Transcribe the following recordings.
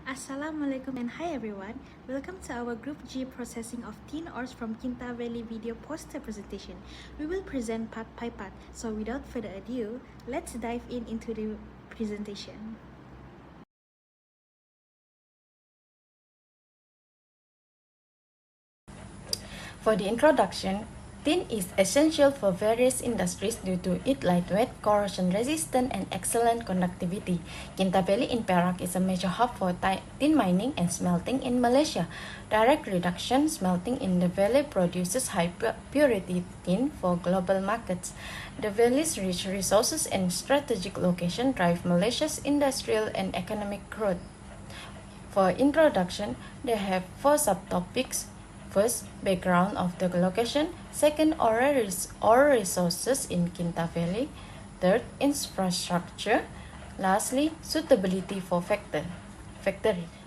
Assalamualaikum and hi everyone. Welcome to our Group G processing of tin ores from Kinta Valley video poster presentation. We will present part by part. So without further ado, let's dive into the presentation. For the introduction, tin is essential for various industries due to its lightweight, corrosion-resistant, and excellent conductivity. Kinta Valley in Perak is a major hub for tin mining and smelting in Malaysia. Direct reduction smelting in the valley produces high-purity tin for global markets. The valley's rich resources and strategic location drive Malaysia's industrial and economic growth. For introduction, they have four subtopics. First, background of the location. Second, ore resources in Kinta Valley. Third, infrastructure. Lastly, suitability for factory.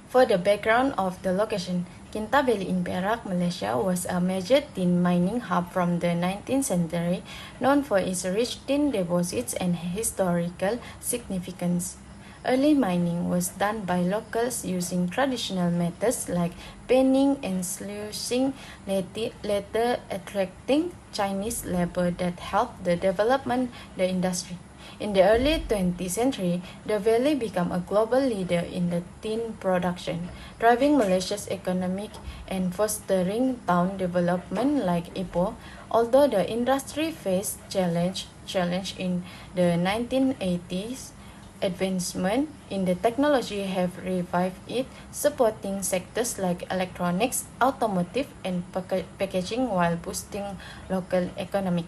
For the background of the location, Kinta Valley in Perak, Malaysia was a major tin mining hub from the 19th century, known for its rich tin deposits and historical significance. Early mining was done by locals using traditional methods like penning and sluicing, later attracting Chinese labor that helped the development the industry. In the early 20th century, the valley became a global leader in the tin production, driving Malaysia's economic and fostering town development like Ipoh. Although the industry faced challenge in the 1980s, advancement in the technology have revived it, supporting sectors like electronics, automotive, and packaging while boosting local economy.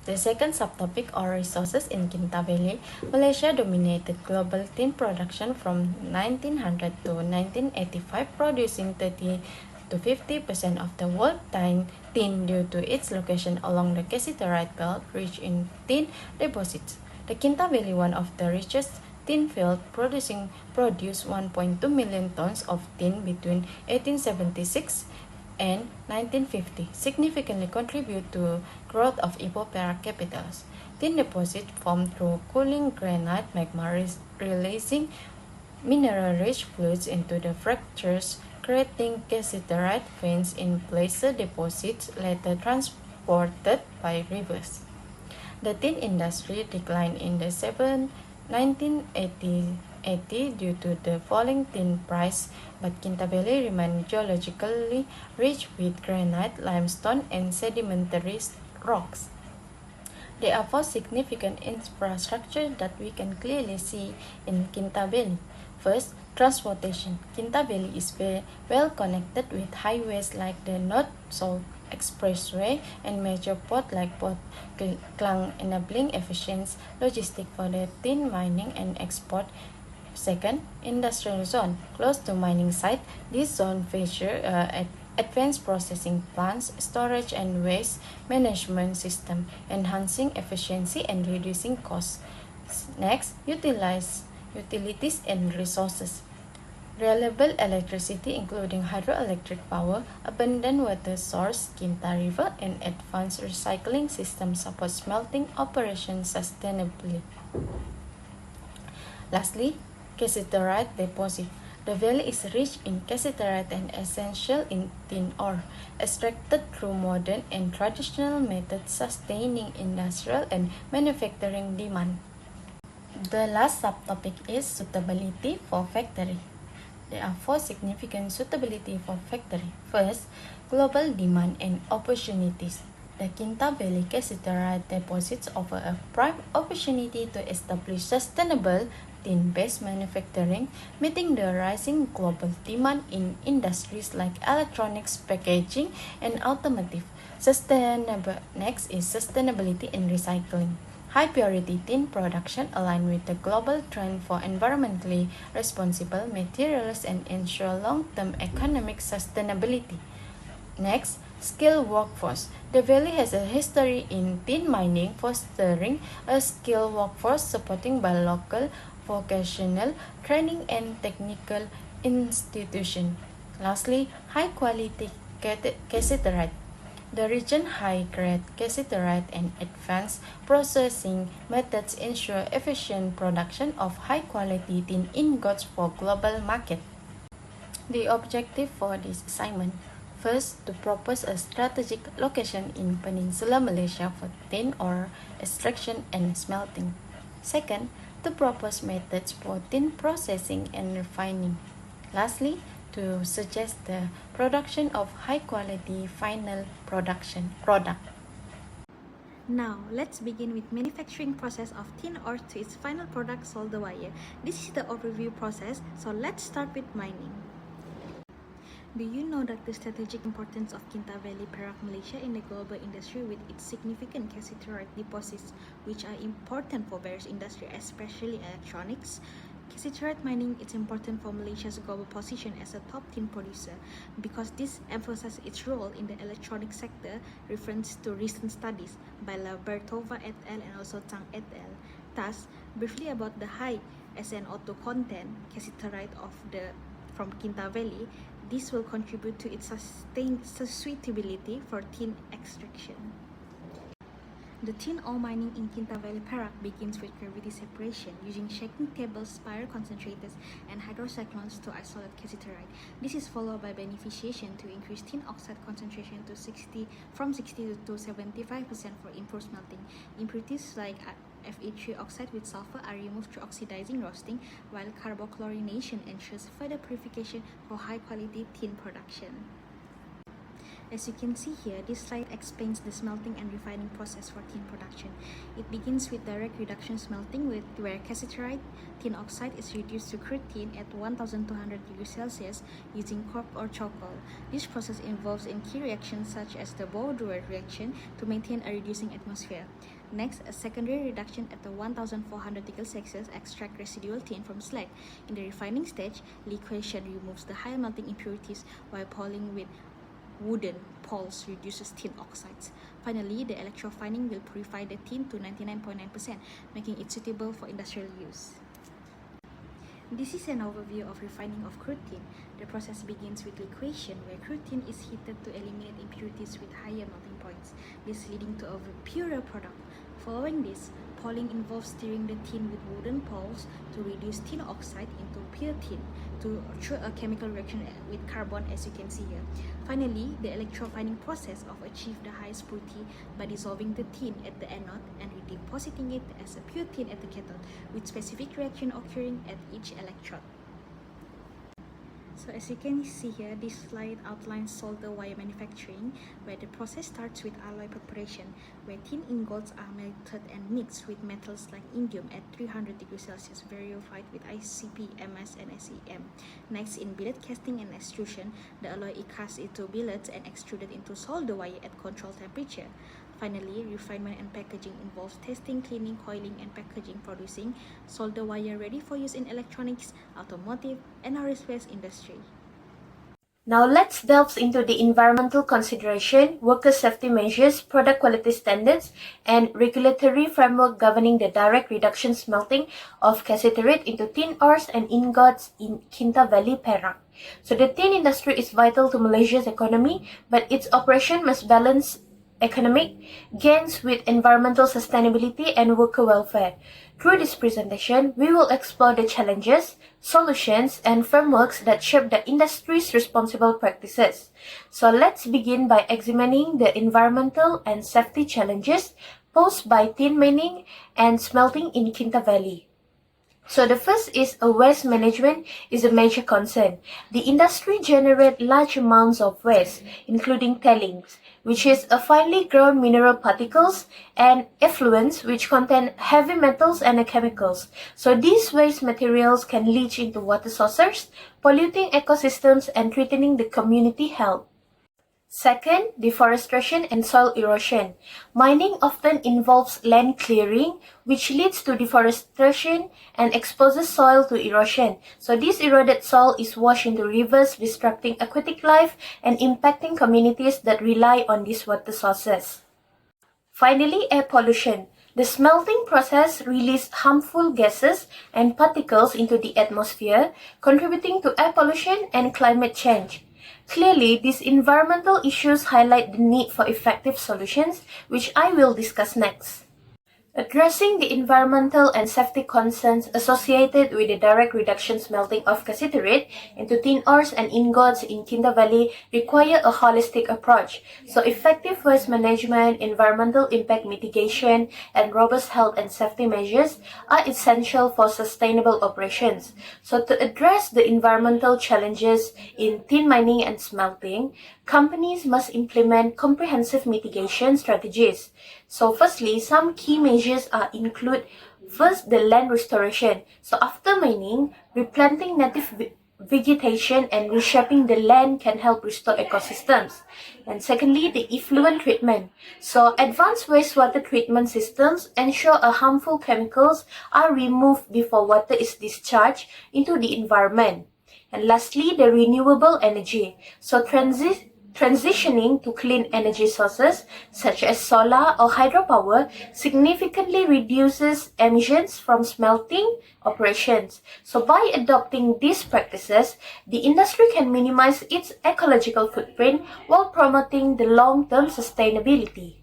The second subtopic are resources in Kinta Valley. Malaysia dominated global tin production from 1900 to 1985, producing 30 to 50% of the world tin due to its location along the cassiterite belt rich in tin deposits. The Kinta Valley, one of the richest tin field, produced 1.2 million tons of tin between 1876 and 1950, significantly contribute to growth of Ipoh Perak capitals. Tin deposits formed through cooling granite magma releasing mineral-rich fluids into the fractures, creating cassiterite veins in placer deposits later transported by rivers. The tin industry declined in the 1980 due to the falling tin price, but Kinta Valley remained geologically rich with granite, limestone, and sedimentary rocks. There are four significant infrastructure that we can clearly see in Kinta Valley. First, transportation. Kinta Valley is very well connected with highways like the North-South Expressway and major port like Port Klang, enabling efficient logistics for the tin mining and export. Second, industrial zone. Close to mining site, this zone features advanced processing plants, storage and waste management system, enhancing efficiency and reducing costs. Next, utilities and resources. Reliable electricity including hydroelectric power, abundant water source, Kinta River, and advanced recycling systems support smelting operations sustainably. Lastly, cassiterite deposit. The valley is rich in cassiterite and essential in tin ore, extracted through modern and traditional methods, sustaining industrial and manufacturing demand. The last subtopic is suitability for factory. There are four significant suitability for factory. First, global demand and opportunities. The Kinta Valley cassiterite deposits offer a prime opportunity to establish sustainable tin-based manufacturing, meeting the rising global demand in industries like electronics, packaging, and automotive. Next is sustainability and recycling. High-purity tin production align with the global trend for environmentally responsible materials and ensure long-term economic sustainability. Next, skilled workforce. The valley has a history in tin mining, fostering a skilled workforce supported by local vocational training and technical institutions. Lastly, high-quality cassiterite. The region's high-grade cassiterite and advanced processing methods ensure efficient production of high-quality tin ingots for global market. The objective for this assignment: first, to propose a strategic location in Peninsular Malaysia for tin ore extraction and smelting. Second, to propose methods for tin processing and refining. Lastly, to suggest the production of high-quality final product. Now, let's begin with manufacturing process of tin ore to its final product, solder wire. This is the overview process, so let's start with mining. Do you know that the strategic importance of Kinta Valley, Perak, Malaysia in the global industry with its significant cassiterite deposits, which are important for various industries, especially electronics? Cassiterite mining is important for Malaysia's global position as a top tin producer because this emphasizes its role in the electronic sector, reference to recent studies by Bertova et al. And also Tang et al. Thus, briefly about the high SnO2 content cassiterite from Kinta Valley, this will contribute to its sustained suitability for tin extraction. The tin ore mining in Kinta Valley, Perak begins with gravity separation using shaking tables, spiral concentrators, and hydrocyclones to isolate cassiterite. This is followed by beneficiation to increase tin oxide concentration from 60 to 75% for improved smelting. Impurities like Fe3 oxide with sulfur are removed through oxidizing roasting, while carbochlorination ensures further purification for high-quality tin production. As you can see here, this slide explains the smelting and refining process for tin production. It begins with direct reduction smelting where cassiterite tin oxide is reduced to crude tin at 1200 degrees Celsius using cork or charcoal. This process involves in key reactions such as the Boudreau reaction to maintain a reducing atmosphere. Next, a secondary reduction at the 1400 degrees Celsius extract residual tin from slag. In the refining stage, liquefaction removes the high melting impurities while poling with wooden poles reduces tin oxides. Finally, the electrofining will purify the tin to 99.9%, making it suitable for industrial use. This is an overview of refining of crude tin. The process begins with liquefaction, where crude tin is heated to eliminate impurities with higher melting points, this leading to a purer product. Following this, poling involves stirring the tin with wooden poles to reduce tin oxide into pure tin through a chemical reaction with carbon, as you can see here. Finally, the electrofining process achieves the highest purity by dissolving the tin at the anode and redepositing it as a pure tin at the cathode, with specific reaction occurring at each electrode. So as you can see here, this slide outlines solder wire manufacturing, where the process starts with alloy preparation, where tin ingots are melted and mixed with metals like indium at 300 degrees Celsius, verified with ICP, MS, and SEM. Next, in billet casting and extrusion, the alloy is cast into billets and extruded into solder wire at controlled temperature. Finally, refinement and packaging involves testing, cleaning, coiling, and packaging, producing solder wire ready for use in electronics, automotive, and aerospace industry. Now let's delve into the environmental consideration, worker safety measures, product quality standards, and regulatory framework governing the direct reduction smelting of cassiterite into tin ores and ingots in Kinta Valley, Perak. So the tin industry is vital to Malaysia's economy, but its operation must balance economic gains with environmental sustainability and worker welfare. Through this presentation, we will explore the challenges, solutions, and frameworks that shape the industry's responsible practices. So let's begin by examining the environmental and safety challenges posed by tin mining and smelting in Kinta Valley. So the first is waste management is a major concern. The industry generates large amounts of waste, including tailings, which is a finely ground mineral particles, and effluents, which contain heavy metals and chemicals. So these waste materials can leach into water sources, polluting ecosystems and threatening the community health. Second, deforestation and soil erosion. Mining often involves land clearing, which leads to deforestation and exposes soil to erosion. So this eroded soil is washed into rivers, disrupting aquatic life and impacting communities that rely on these water sources. Finally, air pollution. The smelting process releases harmful gases and particles into the atmosphere, contributing to air pollution and climate change. Clearly, these environmental issues highlight the need for effective solutions, which I will discuss next. Addressing the environmental and safety concerns associated with the direct reduction smelting of cassiterite into tin ores and ingots in Kinta Valley require a holistic approach. So effective waste management, environmental impact mitigation, and robust health and safety measures are essential for sustainable operations. So to address the environmental challenges in tin mining and smelting, companies must implement comprehensive mitigation strategies. So firstly, some key measures include first the land restoration. So after mining, replanting native vegetation and reshaping the land can help restore ecosystems. And secondly, the effluent treatment. So advanced wastewater treatment systems ensure harmful chemicals are removed before water is discharged into the environment. And lastly, the renewable energy. So transitioning to clean energy sources such as solar or hydropower significantly reduces emissions from smelting operations. So by adopting these practices, the industry can minimize its ecological footprint while promoting the long-term sustainability.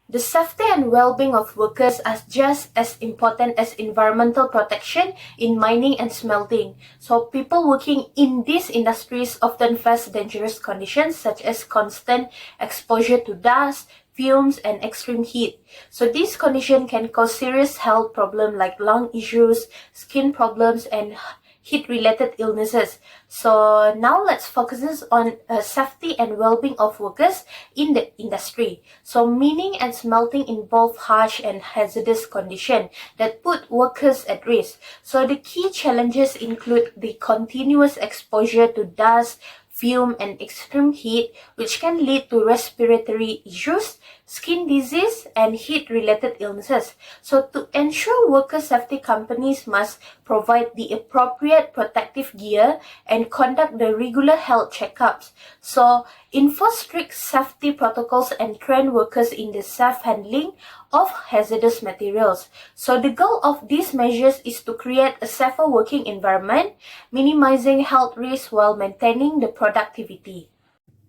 The safety and well-being of workers are just as important as environmental protection in mining and smelting. So people working in these industries often face dangerous conditions such as constant exposure to dust, fumes, and extreme heat. So these conditions can cause serious health problems like lung issues, skin problems, and heat-related illnesses. So now let's focus on safety and well-being of workers in the industry. So mining and smelting involve harsh and hazardous conditions that put workers at risk. So the key challenges include the continuous exposure to dust, fume, and extreme heat, which can lead to respiratory issues, skin disease, and heat-related illnesses. So to ensure worker safety, companies must provide the appropriate protective gear and conduct the regular health checkups. So enforce strict safety protocols and train workers in the safe handling of hazardous materials. So the goal of these measures is to create a safer working environment, minimizing health risks while maintaining the productivity.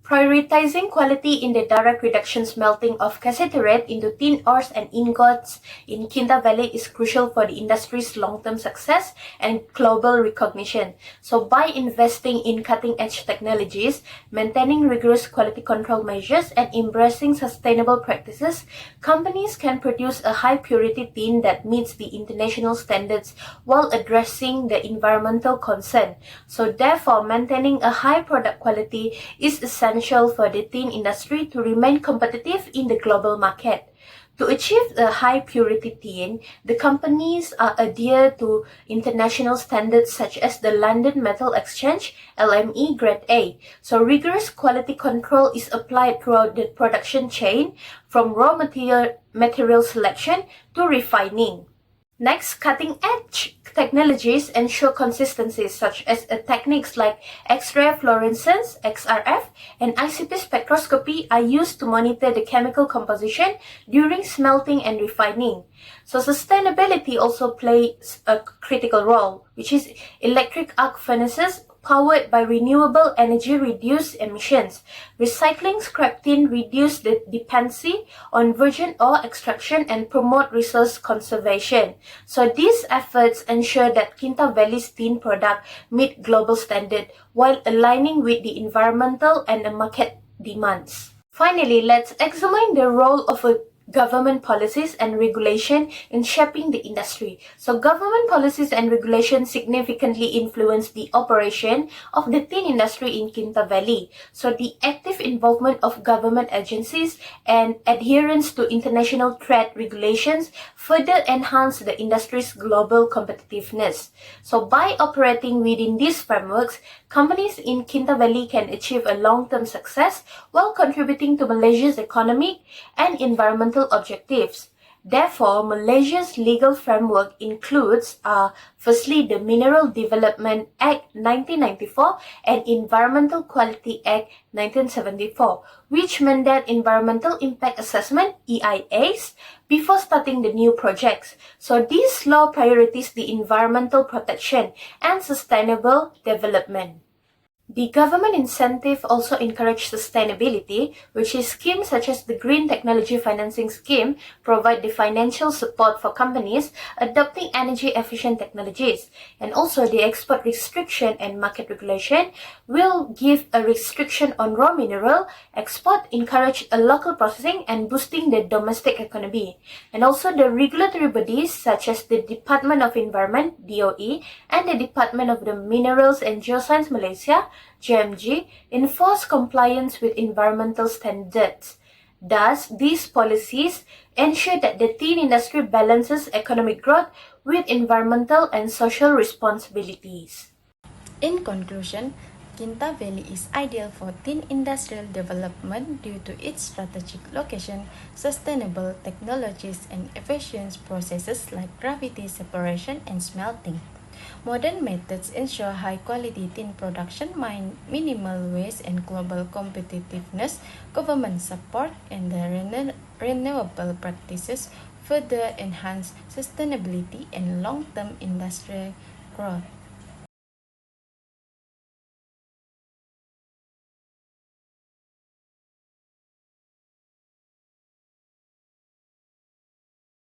Prioritizing quality in the direct reduction smelting of cassiterite into tin ores and ingots in Kinta Valley is crucial for the industry's long-term success and global recognition. So by investing in cutting-edge technologies, maintaining rigorous quality control measures, and embracing sustainable practices, companies can produce a high-purity tin that meets the international standards while addressing the environmental concern. So therefore, maintaining a high product quality is essential for the tin industry to remain competitive in the global market. To achieve a high purity tin, the companies adhere to international standards such as the London Metal Exchange LME Grade A. So rigorous quality control is applied throughout the production chain from raw material selection to refining. Next, cutting-edge technologies ensure consistency, such as techniques like X-ray fluorescence (XRF) and ICP spectroscopy are used to monitor the chemical composition during smelting and refining. So sustainability also plays a critical role, which is electric arc furnaces powered by renewable energy reduce emissions. Recycling scrap tin reduce the dependency on virgin ore extraction and promote resource conservation. So these efforts ensure that Kinta Valley's tin product meet global standard while aligning with the environmental and the market demands. Finally, let's examine the role of government policies and regulation in shaping the industry. So government policies and regulations significantly influence the operation of the tin industry in Kinta Valley. So the active involvement of government agencies and adherence to international trade regulations further enhance the industry's global competitiveness. So by operating within these frameworks, companies in Kinta Valley can achieve a long-term success while contributing to Malaysia's economic and environmental objectives. Therefore, Malaysia's legal framework includes firstly, the Mineral Development Act 1994 and Environmental Quality Act 1974, which mandate environmental impact assessment (EIAs) before starting the new projects. So these law priorities the environmental protection and sustainable development. The government incentive also encourage sustainability, which is schemes such as the Green Technology Financing Scheme provide the financial support for companies adopting energy-efficient technologies. And also the export restriction and market regulation will give a restriction on raw mineral export, encourage a local processing and boosting the domestic economy. And also the regulatory bodies such as the Department of Environment, DOE, and the Department of the Minerals and Geoscience Malaysia, GMG, enforce compliance with environmental standards. Thus, these policies ensure that the tin industry balances economic growth with environmental and social responsibilities. In conclusion, Kinta Valley is ideal for tin industrial development due to its strategic location, sustainable technologies, and efficient processes like gravity separation and smelting. Modern methods ensure high-quality tin production, minimal waste, and global competitiveness. Government support and the renewable practices further enhance sustainability and long-term industrial growth.